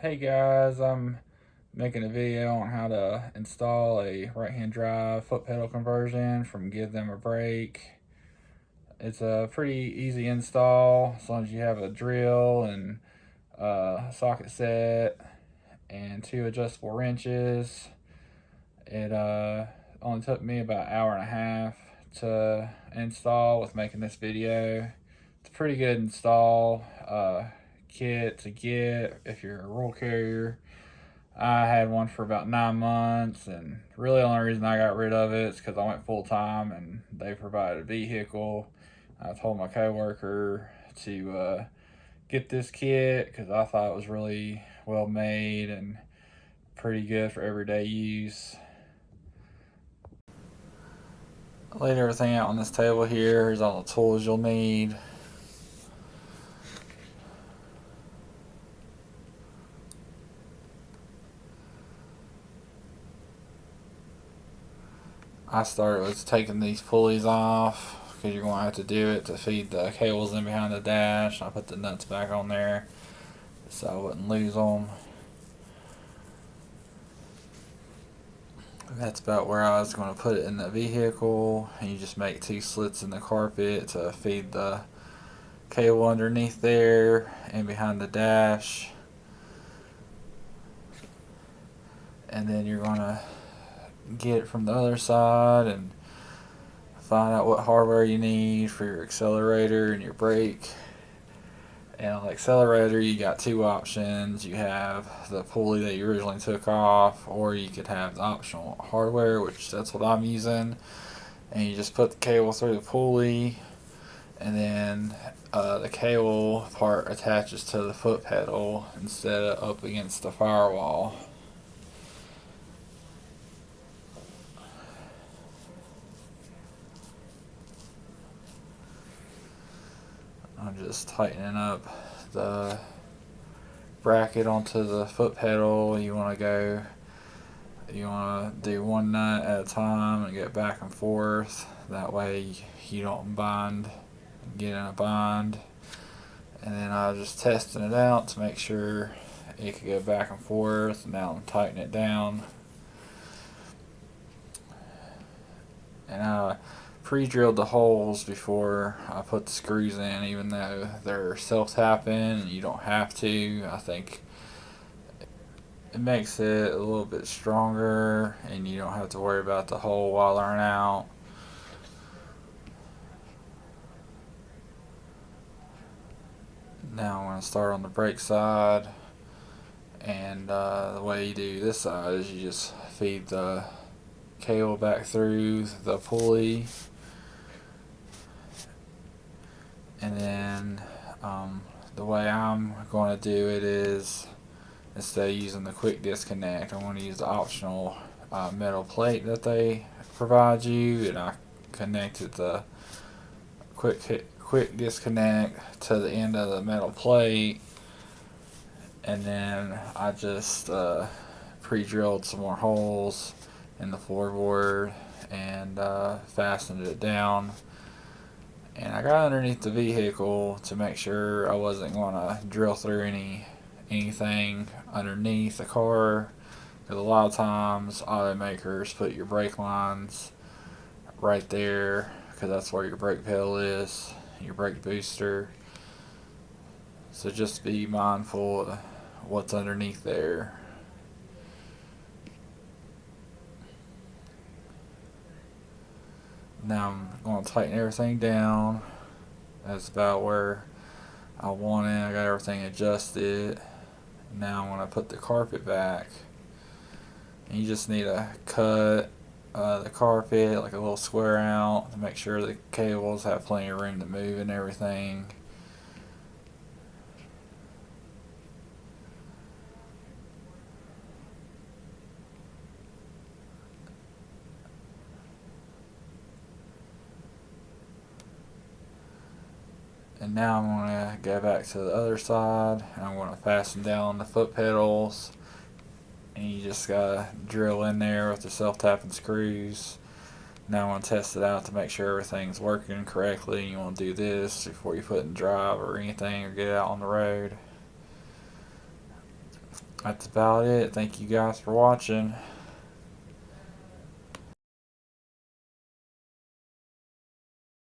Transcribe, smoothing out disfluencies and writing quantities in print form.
Hey guys, I'm making a video on how to install a right-hand drive foot pedal conversion from Give Them a Break. It's a pretty easy install as long as you have a drill and a socket set and two adjustable wrenches. It only took me about an hour and a half to install with making this video. It's a pretty good install kit to get if you're a rural carrier. I had one for about 9 months, and really the only reason I got rid of it is because I went full time and they provided a vehicle. I told my coworker to get this kit because I thought it was really well made and pretty good for everyday use. I laid everything out on this table here. Here's all the tools you'll need. I started with taking these pulleys off because you're going to have to do it to feed the cables in behind the dash. I put the nuts back on there so I wouldn't lose them. That's about where I was going to put it in the vehicle, and you just make two slits in the carpet to feed the cable underneath there and behind the dash. And then you're going to get it from the other side and find out what hardware you need for your accelerator and your brake. And on the accelerator, you got two options. You have the pulley that you originally took off, or you could have the optional hardware, which that's what I'm using. And you just put the cable through the pulley, and then the cable part attaches to the foot pedal instead of up against the firewall. I'm just tightening up the bracket onto the foot pedal. You want to do one nut at a time and get back and forth. That way you don't get in a bind. And then I was just testing it out to make sure it could go back and forth. Now I'm tightening it down. And I pre-drilled the holes before I put the screws in, even though they're self-tapping and you don't have to. I think it makes it a little bit stronger and you don't have to worry about the hole wallering out. Now I'm going to start on the brake side, and the way you do this side is you just feed the cable back through the pulley, and then the way I'm going to do it is, instead of using the quick disconnect, I'm going to use the optional metal plate that they provide you, and I connected the quick disconnect to the end of the metal plate, and then I just pre-drilled some more holes in the floorboard and fastened it down. And I got underneath the vehicle to make sure I wasn't going to drill through anything underneath the car, because a lot of times automakers put your brake lines right there because that's where your brake pedal is, your brake booster. So just be mindful of what's underneath there. Now I'm going to tighten everything down. That's about where I want it. I got everything adjusted. Now I'm going to put the carpet back. And you just need to cut the carpet like a little square out to make sure the cables have plenty of room to move and everything. And now I'm going to go back to the other side, and I'm going to fasten down the foot pedals, and you just got to drill in there with the self-tapping screws. Now I want to test it out to make sure everything's working correctly. You want to do this before you put it in drive or anything or get it out on the road. That's about it. Thank you guys for watching.